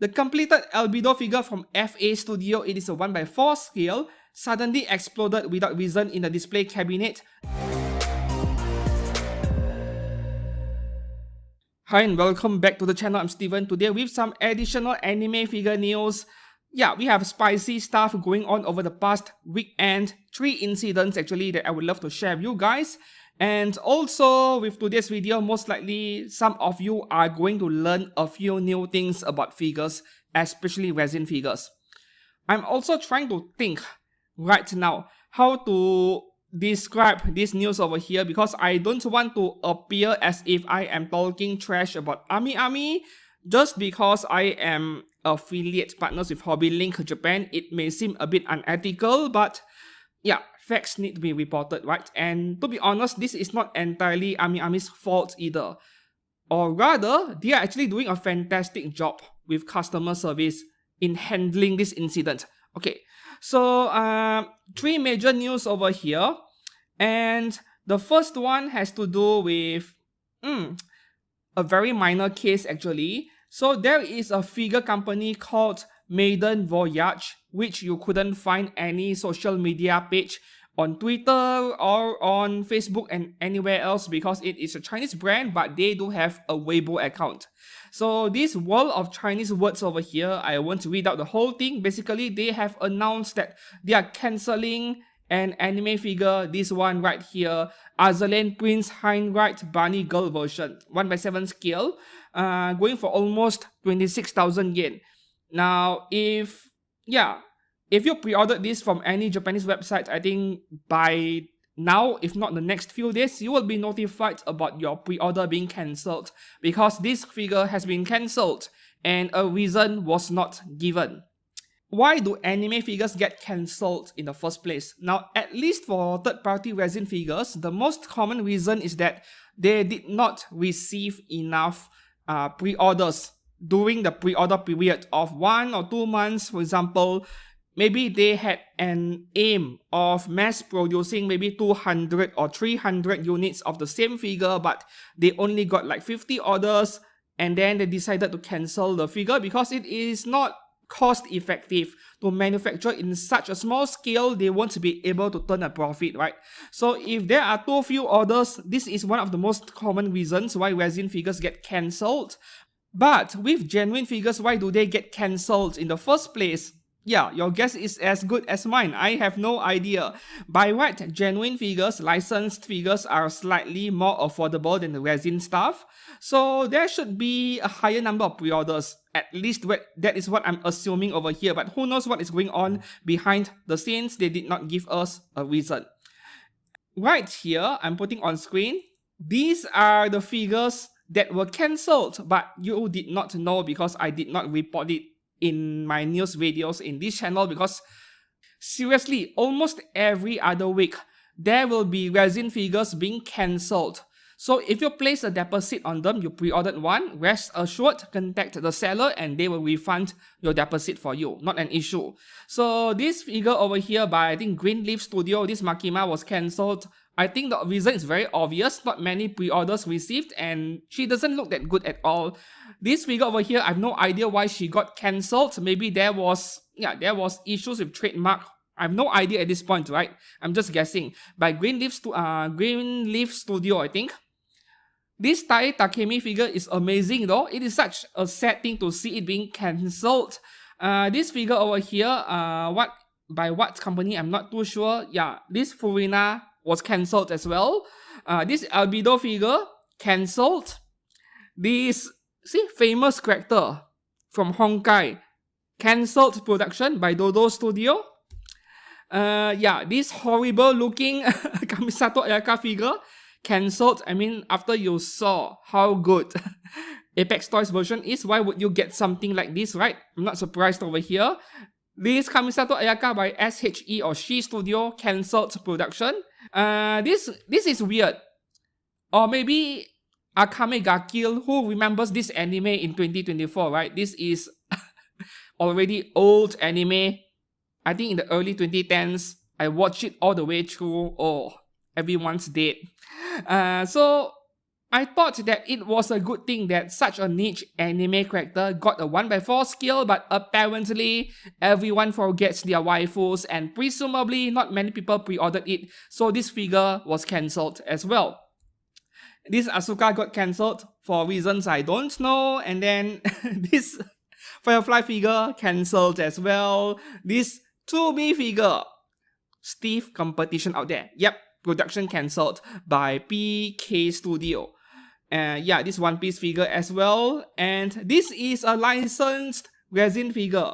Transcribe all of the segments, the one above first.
The completed Albedo figure from FA Studio, it is a 1x4 scale, suddenly exploded without reason in the display cabinet. Hi and welcome back to the channel. I'm Steven. Today with some additional anime figure news. Yeah, we have spicy stuff going on over the past weekend. 3 incidents actually that I would love to share with you guys. And also with today's video, most likely some of you are going to learn a few new things about figures, especially resin figures. I'm also trying to think right now how to describe this news over here because I don't want to appear as if I am talking trash about Amiami. Just because I am affiliate partners with Hobby Link Japan, it may seem a bit unethical, but yeah, facts need to be reported, right? And to be honest, this is not entirely Amiami's fault either. Or rather, they are actually doing a fantastic job with customer service in handling this incident. Okay, so 3 major news over here. And the first one has to do with a very minor case actually. So there is a figure company called Maiden Voyage, which you couldn't find any social media page on Twitter or on Facebook and anywhere else because it is a Chinese brand, but they do have a Weibo account. So this wall of Chinese words over here, I won't read out the whole thing. Basically, they have announced that they are cancelling an anime figure, this one right here, Azalane Prince Heinrich Bunny Girl version, 1x7 scale, going for almost 26,000 yen. Now, if you pre-ordered this from any Japanese website, I think by now, if not the next few days, you will be notified about your pre-order being cancelled because this figure has been cancelled and a reason was not given. Why do anime figures get cancelled in the first place? Now, at least for third-party resin figures, the most common reason is that they did not receive enough pre-orders during the pre-order period of 1 or 2 months. For example, maybe they had an aim of mass producing maybe 200 or 300 units of the same figure, but they only got like 50 orders and then they decided to cancel the figure because it is not cost effective to manufacture in such a small scale. They won't be able to turn a profit, right? So if there are too few orders, this is one of the most common reasons why resin figures get cancelled. But with genuine figures, why do they get cancelled in the first place? Yeah, your guess is as good as mine. I have no idea. By right, genuine figures, licensed figures are slightly more affordable than the resin stuff. So there should be a higher number of pre-orders. At least that is what I'm assuming over here. But who knows what is going on behind the scenes? They did not give us a reason. Right here, I'm putting on screen. These are the figures that were cancelled, but you did not know because I did not report it in my news videos in this channel because seriously, almost every other week, there will be resin figures being cancelled. So if you place a deposit on them, you pre-ordered one, rest assured, contact the seller and they will refund your deposit for you. Not an issue. So this figure over here by I think Greenleaf Studio, this Makima was cancelled. I think the reason is very obvious. Not many pre-orders received and she doesn't look that good at all. This figure over here, I have no idea why she got cancelled. Maybe there was issues with trademark. I have no idea at this point, right? I'm just guessing. By Greenleaf Studio, I think. This Tai Takemi figure is amazing though. It is such a sad thing to see it being cancelled. This figure over here, by what company, I'm not too sure. Yeah, this Furina was cancelled as well. This Albedo figure, cancelled. This, famous character from Honkai, cancelled production by Dodo Studio. This horrible looking Kamisato Ayaka figure, cancelled. I mean, after you saw how good Apex Toys version is, why would you get something like this, right? I'm not surprised over here. This Kamisato Ayaka by SHE or She Studio, cancelled production. This is weird. Or maybe Akame ga Kill, who remembers this anime in 2024, right? This is already old anime. I think in the early 2010s, I watched it all the way through. Oh, everyone's dead. So I thought that it was a good thing that such a niche anime character got a 1/4 scale, but apparently everyone forgets their waifus and presumably not many people pre-ordered it, so this figure was cancelled as well. This Asuka got cancelled for reasons I don't know, and then this Firefly figure cancelled as well. This 2B figure, stiff competition out there. Yep, production cancelled by PK Studio. Yeah, this One Piece figure as well. And this is a licensed resin figure.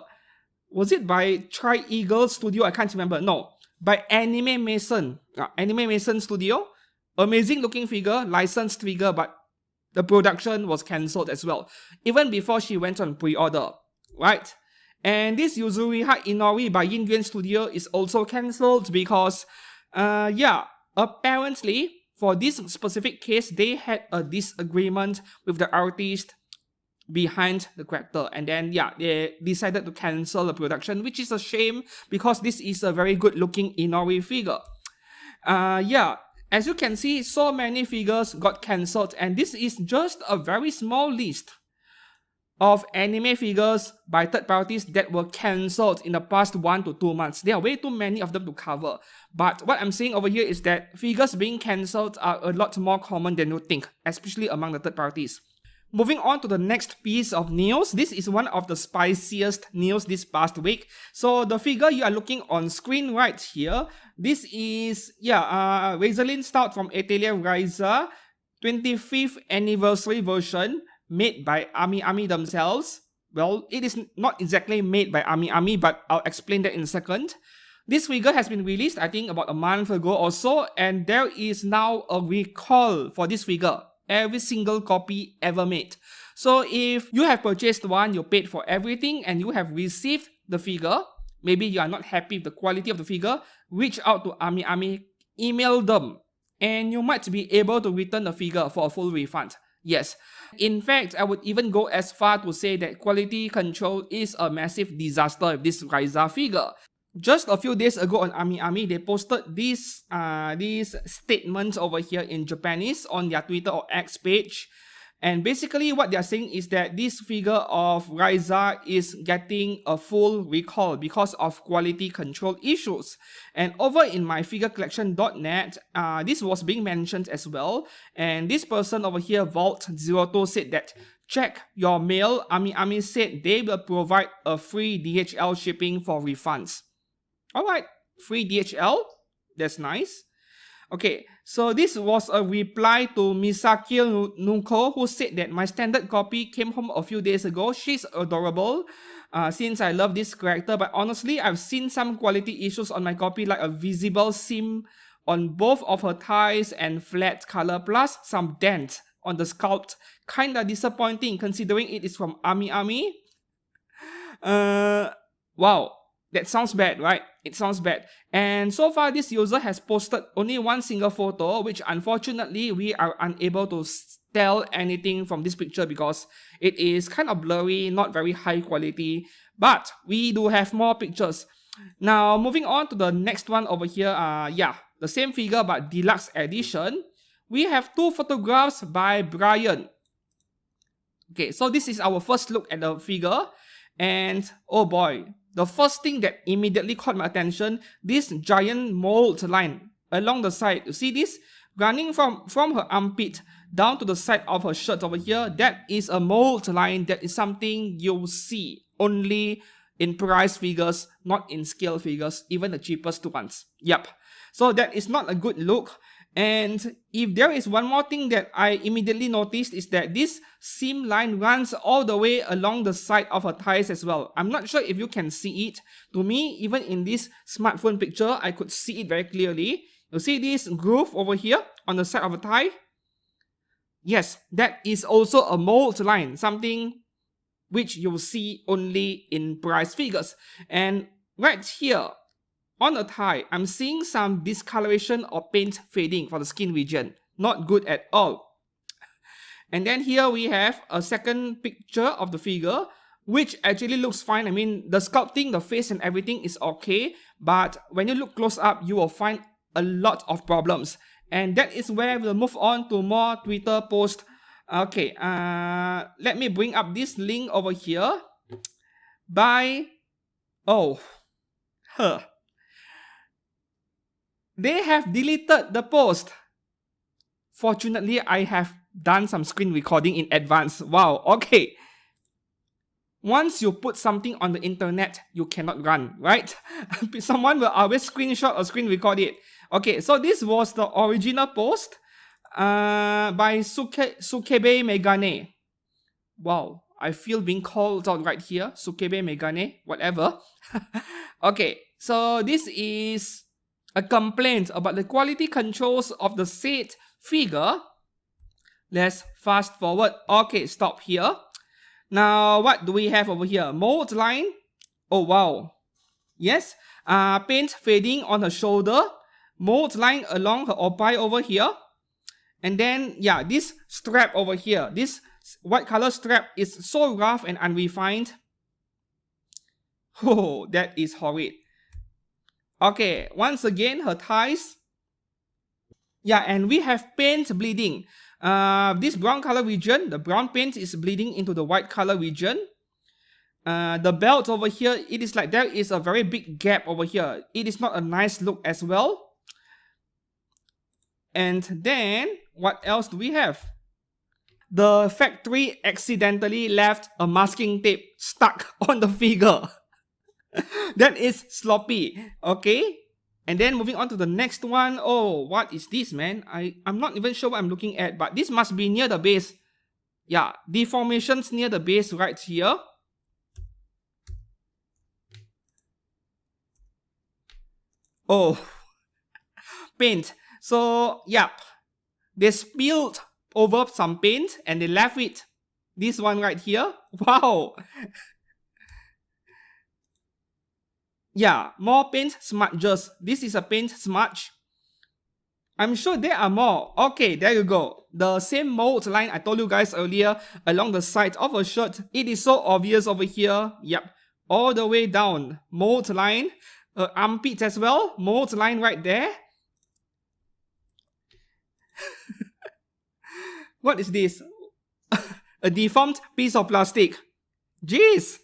Was it by Tri-Eagle Studio? I can't remember. No, by Anime Mason. Anime Mason Studio. Amazing looking figure, licensed figure, but the production was cancelled as well, even before she went on pre-order, right? And this Yuzuriha Inori by Yin Yuan Studio is also cancelled because, yeah, apparently for this specific case, they had a disagreement with the artist behind the character, and then yeah, they decided to cancel the production, which is a shame because this is a very good looking Inori figure. Yeah, as you can see, so many figures got cancelled, and this is just a very small list of anime figures by third parties that were cancelled in the past 1 to 2 months. There are way too many of them to cover. But what I'm saying over here is that figures being cancelled are a lot more common than you think, especially among the third parties. Moving on to the next piece of news. This is one of the spiciest news this past week. So the figure you are looking on screen right here, this is, Resin Stout from Atelier Ryza, 25th anniversary version, made by Amiami themselves. Well, it is not exactly made by Amiami, but I'll explain that in a second. This figure has been released, I think, about a month ago or so, and there is now a recall for this figure. Every single copy ever made. So if you have purchased one, you paid for everything, and you have received the figure, maybe you are not happy with the quality of the figure, reach out to Amiami, email them, and you might be able to return the figure for a full refund. Yes. In fact, I would even go as far to say that quality control is a massive disaster with this Ryza figure. Just a few days ago on Amiami, they posted these statements over here in Japanese on their Twitter or X page. And basically what they are saying is that this figure of Ryza is getting a full recall because of quality control issues. And over in myfigurecollection.net, this was being mentioned as well. And this person over here, Vault02, said that check your mail. Amiami said they will provide a free DHL shipping for refunds. Alright, free DHL? That's nice. Okay, so this was a reply to Misaki Nuko, who said that my standard copy came home a few days ago. She's adorable since I love this character, but honestly, I've seen some quality issues on my copy, like a visible seam on both of her thighs and flat color, plus some dent on the sculpt. Kinda disappointing considering it is from Amiami. Wow. That sounds bad, right? It sounds bad. And so far, this user has posted only one single photo, which unfortunately, we are unable to tell anything from this picture because it is kind of blurry, not very high quality. But we do have more pictures. Now, moving on to the next one over here. The same figure but deluxe edition. We have two photographs by Brian. Okay, so this is our first look at the figure. And oh boy, the first thing that immediately caught my attention, this giant mold line along the side. You see this? Running from her armpit down to the side of her shirt over here, that is a mold line. That is something you'll see only in price figures, not in scale figures, even the cheapest ones. Yep. So that is not a good look. And if there is one more thing that I immediately noticed is that this seam line runs all the way along the side of her thighs as well. I'm not sure if you can see it. To me, even in this smartphone picture, I could see it very clearly. You see this groove over here on the side of her thigh? Yes, that is also a mold line, something which you'll see only in price figures. And right here, on the thigh, I'm seeing some discoloration or paint fading for the skin region. Not good at all. And then here we have a second picture of the figure, which actually looks fine. I mean, the sculpting, the face and everything is okay. But when you look close up, you will find a lot of problems. And that is where we'll move on to more Twitter posts. Okay, let me bring up this link over here by, oh, huh. They have deleted the post. Fortunately, I have done some screen recording in advance. Wow, okay. Once you put something on the internet, you cannot run, right? Someone will always screenshot or screen record it. Okay, so this was the original post by Sukebe Megane. Wow, I feel being called out right here. Sukebe Megane, whatever. Okay, so this is a complaint about the quality controls of the said figure. Let's fast forward. Okay, stop here. Now, what do we have over here? Mold line. Oh, wow. Yes. Paint fading on her shoulder. Mold line along her opai over here. And then, yeah, this strap over here. This white color strap is so rough and unrefined. Oh, that is horrid. Okay, once again, her thighs. Yeah, and we have paint bleeding. This brown color region, the brown paint is bleeding into the white color region. The belt over here, it is like there is a very big gap over here. It is not a nice look as well. And then, what else do we have? The factory accidentally left a masking tape stuck on the figure. That is sloppy, okay? And then moving on to the next one. Oh, what is this, man? I'm not even sure what I'm looking at, but this must be near the base. Yeah, deformations near the base right here. Oh, paint. So, yeah, they spilled over some paint and they left it. This one right here. Wow. Yeah, more paint smudges. This is a paint smudge. I'm sure there are more. Okay, there you go. The same mold line I told you guys earlier along the side of a shirt. It is so obvious over here. Yep, all the way down. Mold line. Armpits as well. Mold line right there. What is this? A deformed piece of plastic. Jeez.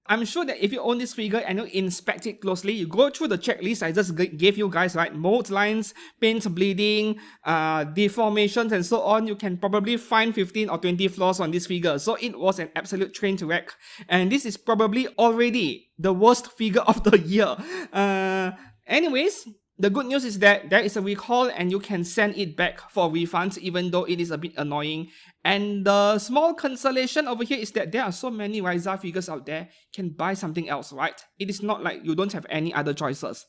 I'm sure that if you own this figure and you inspect it closely, you go through the checklist I just gave you guys, right? Mold lines, paint bleeding, deformations and so on. You can probably find 15 or 20 flaws on this figure. So it was an absolute train wreck. And this is probably already the worst figure of the year. Anyways, the good news is that there is a recall and you can send it back for refunds even though it is a bit annoying. And the small consolation over here is that there are so many Ryza figures out there, can buy something else, right? It is not like you don't have any other choices.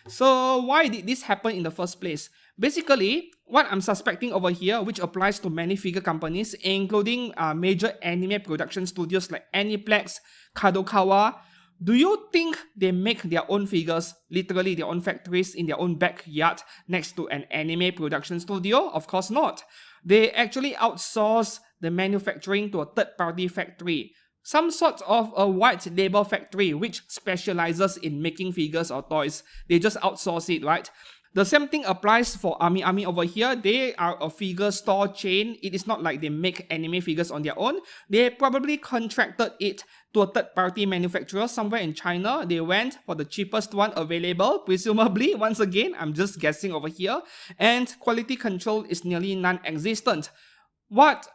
So why did this happen in the first place? Basically, what I'm suspecting over here, which applies to many figure companies, including major anime production studios like Aniplex, Kadokawa, do you think they make their own figures, literally their own factories in their own backyard next to an anime production studio? Of course not. They actually outsource the manufacturing to a third-party factory. Some sort of a white label factory which specializes in making figures or toys. They just outsource it, right? The same thing applies for Amiami over here. They are a figure store chain. It is not like they make anime figures on their own. They probably contracted it to a third-party manufacturer somewhere in China. They went for the cheapest one available, presumably. Once again, I'm just guessing over here. And quality control is nearly non-existent. What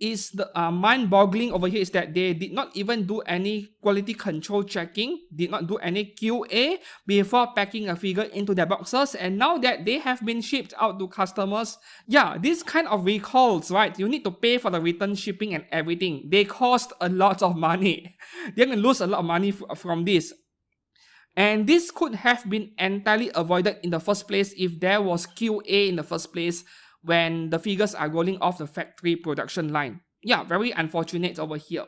is the mind-boggling over here is that they did not even do any quality control checking, did not do any QA before packing a figure into their boxes, and now that they have been shipped out to customers, yeah, this kind of recalls, right? You need to pay for the return shipping and everything. They cost a lot of money. They're going to lose a lot of money from this. And this could have been entirely avoided in the first place if there was QA in the first place when the figures are rolling off the factory production line. Yeah, very unfortunate over here.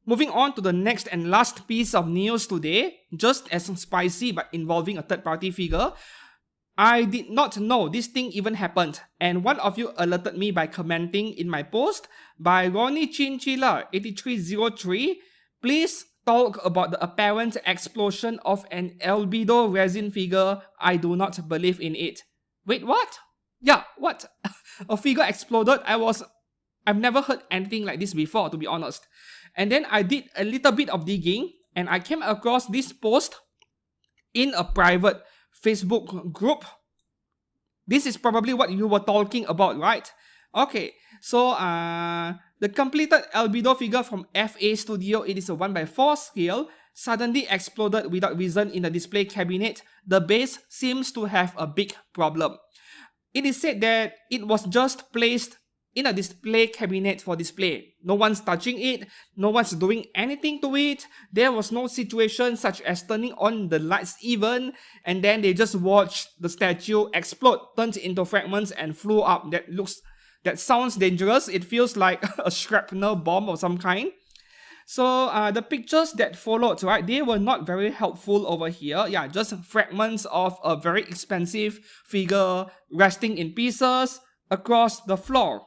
Moving on to the next and last piece of news today, just as spicy but involving a third-party figure. I did not know this thing even happened, and one of you alerted me by commenting in my post by Ronnie Chinchilla 8303. Please talk about the apparent explosion of an Albedo resin figure. I do not believe in it. Wait, what? Yeah, what? A figure exploded. I've never heard anything like this before, to be honest. And then I did a little bit of digging and I came across this post in a private Facebook group. This is probably what you were talking about, right? Okay, so the completed Albedo figure from FA Studio, it is a 1:4 scale, suddenly exploded without reason in the display cabinet. The base seems to have a big problem. It is said that it was just placed in a display cabinet for display. No one's touching it, no one's doing anything to it. There was no situation such as turning on the lights even, and then they just watched the statue explode, turned into fragments and flew up. That sounds dangerous. It feels like a shrapnel bomb of some kind. So the pictures that followed, right, they were not very helpful over here. Yeah, just fragments of a very expensive figure resting in pieces across the floor.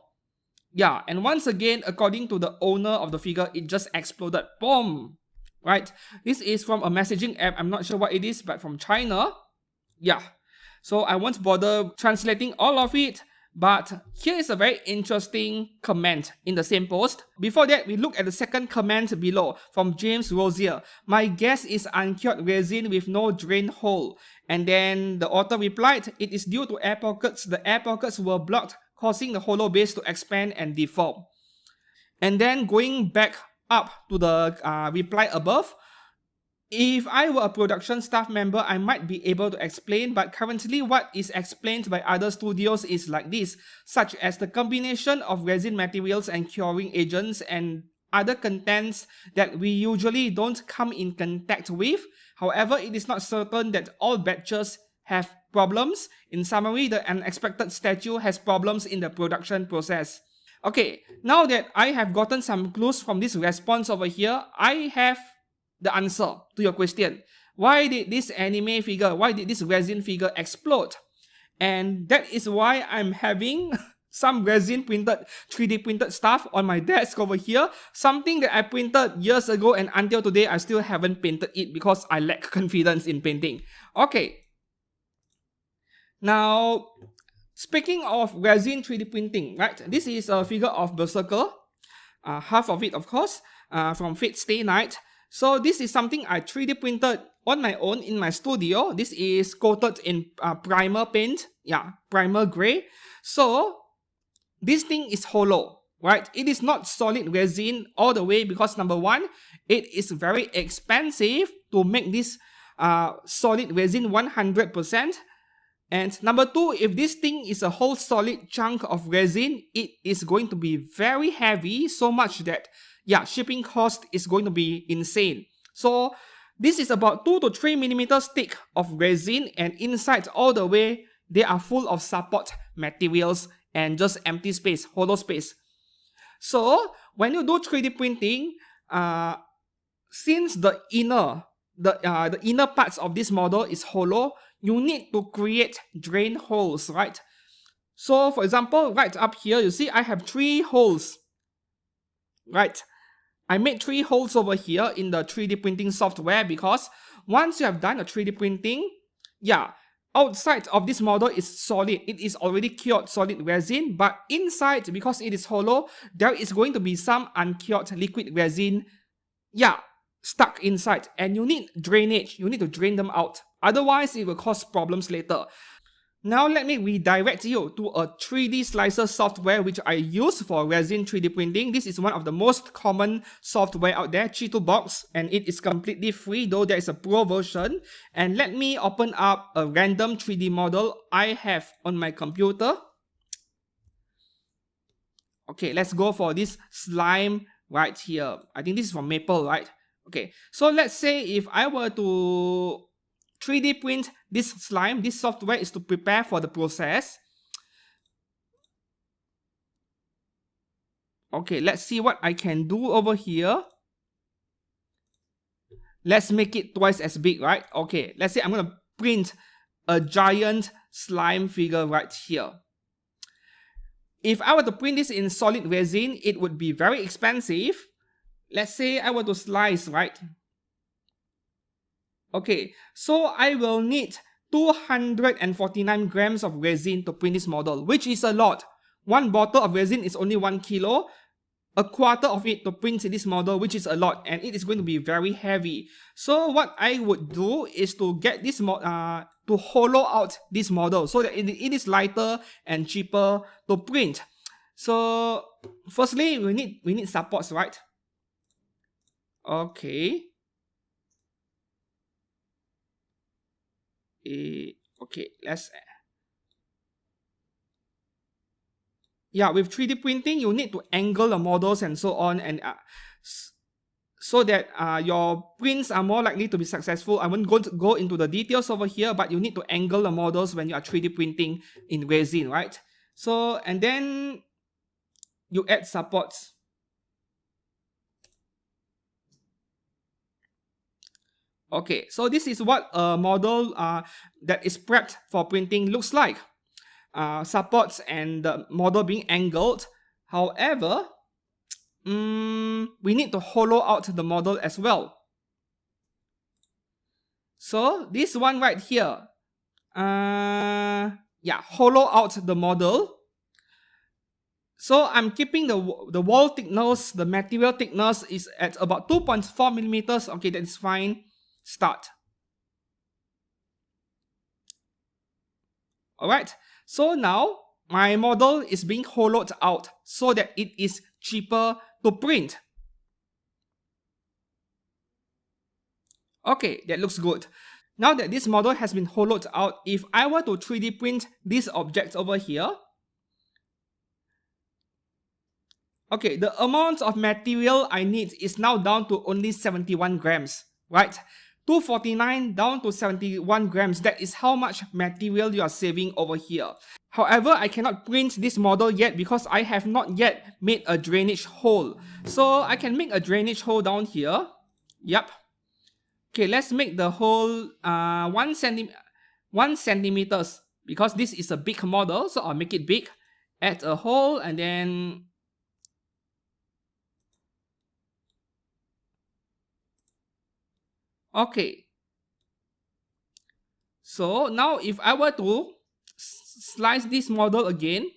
Yeah, and once again, according to the owner of the figure, it just exploded. Boom! Right? This is from a messaging app. I'm not sure what it is, but from China. Yeah. So I won't bother translating all of it. But here is a very interesting comment in the same post. Before that, we look at the second comment below from James Rosier. My guess is uncured resin with no drain hole. And then the author replied, it is due to air pockets. The air pockets were blocked, causing the hollow base to expand and deform. And then going back up to the reply above, if I were a production staff member, I might be able to explain, but currently what is explained by other studios is like this, such as the combination of resin materials and curing agents and other contents that we usually don't come in contact with. However, it is not certain that all batches have problems. In summary, the unexpected statue has problems in the production process. Okay, now that I have gotten some clues from this response over here, I have the answer to your question. Why did this anime figure, why did this resin figure explode? And that is why I'm having some resin printed, 3D printed stuff on my desk over here. Something that I printed years ago, and until today I still haven't painted it because I lack confidence in painting. Okay. Now, speaking of resin 3D printing, right? This is a figure of Berserker. Half of it, of course, from Fate Stay Night. So this is something I 3D printed on my own in my studio. This is coated in primer paint. Yeah, primer gray. So this thing is hollow, right? It is not solid resin all the way because number one, it is very expensive to make this solid resin 100%. And number two, if this thing is a whole solid chunk of resin, it is going to be very heavy, so much that, yeah, shipping cost is going to be insane. So this is about 2 to 3 millimeters thick of resin, and inside all the way, they are full of support materials and just empty space, hollow space. So when you do 3D printing, since the inner parts of this model is hollow, you need to create drain holes, right? So for example, right up here, you see I have 3 holes, right? I made 3 holes over here in the 3D printing software because once you have done a 3D printing, yeah, outside of this model is solid. It is already cured solid resin, but inside, because it is hollow, there is going to be some uncured liquid resin, yeah, stuck inside, and you need drainage. You need to drain them out. Otherwise, it will cause problems later. Now let me redirect you to a 3D slicer software which I use for resin 3D printing. This is one of the most common software out there, Chitubox, and it is completely free, though there is a pro version. And let me open up a random 3D model I have on my computer. Okay, let's go for this slime right here. I think this is from Maple, right? Okay, so let's say if I were to 3D print this slime, this software is to prepare for the process. Okay, let's see what I can do over here. Let's make it twice as big, right? Okay, let's say I'm going to print a giant slime figure right here. If I were to print this in solid resin, it would be very expensive. Let's say I were to slice, right? Okay, so I will need 249 grams of resin to print this model, which is a lot. One bottle of resin is only 1 kilo. A quarter of it to print this model, which is a lot, and it is going to be very heavy. So what I would do is to get this to hollow out this model so that it is lighter and cheaper to print. So firstly, we need supports, right? Okay. Okay, let's. Yeah, with 3D printing, you need to angle the models and so on, and so that your prints are more likely to be successful. I won't go into the details over here, but you need to angle the models when you are 3D printing in resin, right? So, and then you add supports. Okay, so this is what a model that is prepped for printing looks like. Supports and the model being angled. However, we need to hollow out the model as well. So this one right here, hollow out the model. So I'm keeping the wall thickness, the material thickness is at about 2.4 millimeters. Okay, that's fine. Start. Alright, so now my model is being hollowed out so that it is cheaper to print. Okay, that looks good. Now that this model has been hollowed out, if I were to 3D print this object over here, okay, the amount of material I need is now down to only 71 grams, right? 249 down to 71 grams. That is how much material you are saving over here. However, I cannot print this model yet because I have not yet made a drainage hole. So I can make a drainage hole down here. Yep. Okay, let's make the hole 1 centimeters because this is a big model. So I'll make it big. Add a hole and then okay. So now if I were to slice this model again.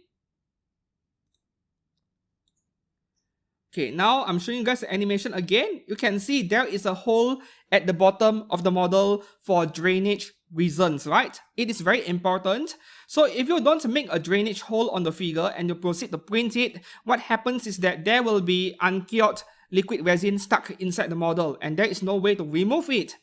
Okay, now I'm showing you guys the animation again. You can see there is a hole at the bottom of the model for drainage reasons, right? It is very important. So if you don't make a drainage hole on the figure and you proceed to print it, what happens is that there will be uncured liquid resin stuck inside the model and there is no way to remove it.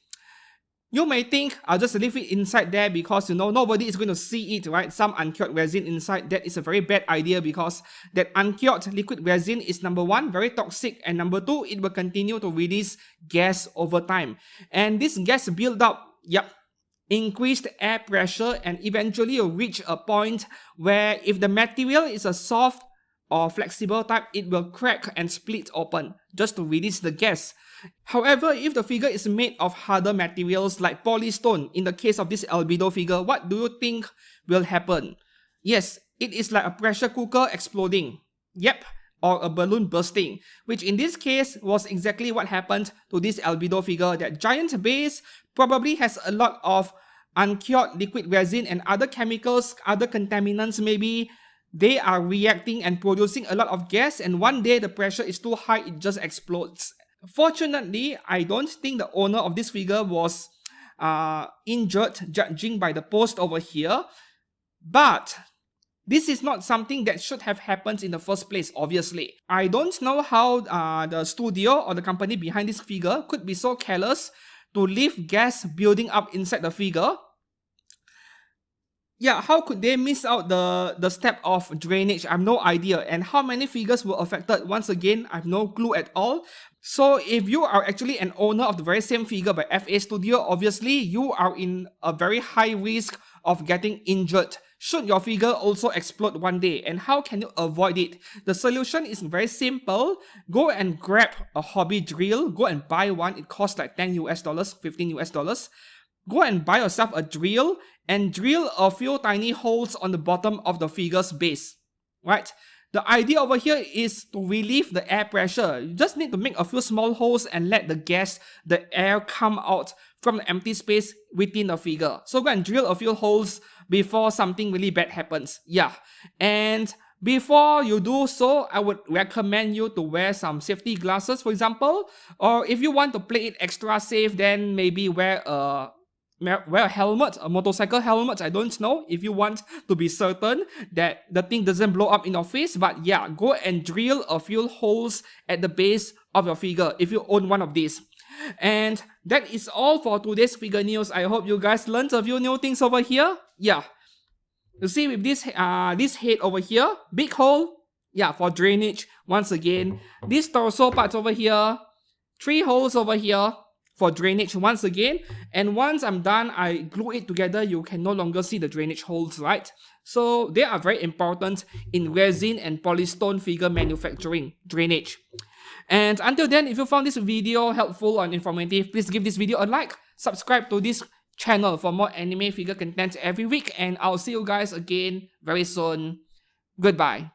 You may think I'll just leave it inside there because nobody is going to see it, right? Some uncured resin inside. That is a very bad idea because that uncured liquid resin is number one, very toxic, and number two, it will continue to release gas over time. And this gas build up, increased air pressure and eventually you'll reach a point where if the material is a soft or flexible type, it will crack and split open just to release the gas. However, if the figure is made of harder materials like polystone, in the case of this Albedo figure, what do you think will happen? Yes, it is like a pressure cooker exploding. Yep, or a balloon bursting, which in this case was exactly what happened to this Albedo figure. That giant base probably has a lot of uncured liquid resin and other chemicals, other contaminants maybe. They are reacting and producing a lot of gas, and one day the pressure is too high, it just explodes. Fortunately, I don't think the owner of this figure was injured, judging by the post over here. But this is not something that should have happened in the first place, obviously. I don't know how the studio or the company behind this figure could be so careless to leave gas building up inside the figure. Yeah, how could they miss out the step of drainage? I have no idea. And how many figures were affected? Once again, I have no clue at all. So if you are actually an owner of the very same figure by FA Studio, obviously you are in a very high risk of getting injured should your figure also explode one day. And how can you avoid it? The solution is very simple. Go and grab a hobby drill. Go and buy one. It costs like $10 US, $15 US. Go and buy yourself a drill and drill a few tiny holes on the bottom of the figure's base, right? The idea over here is to relieve the air pressure. You just need to make a few small holes and let the air come out from the empty space within the figure. So go and drill a few holes before something really bad happens. Yeah. And before you do so, I would recommend you to wear some safety glasses, for example. Or if you want to play it extra safe, then maybe wear a helmet, a motorcycle helmet, I don't know, if you want to be certain that the thing doesn't blow up in your face. But yeah, go and drill a few holes at the base of your figure if you own one of these. And that is all for today's figure news. I hope you guys learned a few new things over here. Yeah, you see with this head over here, big hole, yeah, for drainage. Once again, this torso parts over here, 3 holes over here for drainage once again. And once I'm done, I glue it together. You can no longer see the drainage holes, right? So they are very important in resin and polystone figure manufacturing, drainage. And until then, if you found this video helpful and informative, please give this video a like, subscribe to this channel for more anime figure content every week, and I'll see you guys again very soon. Goodbye.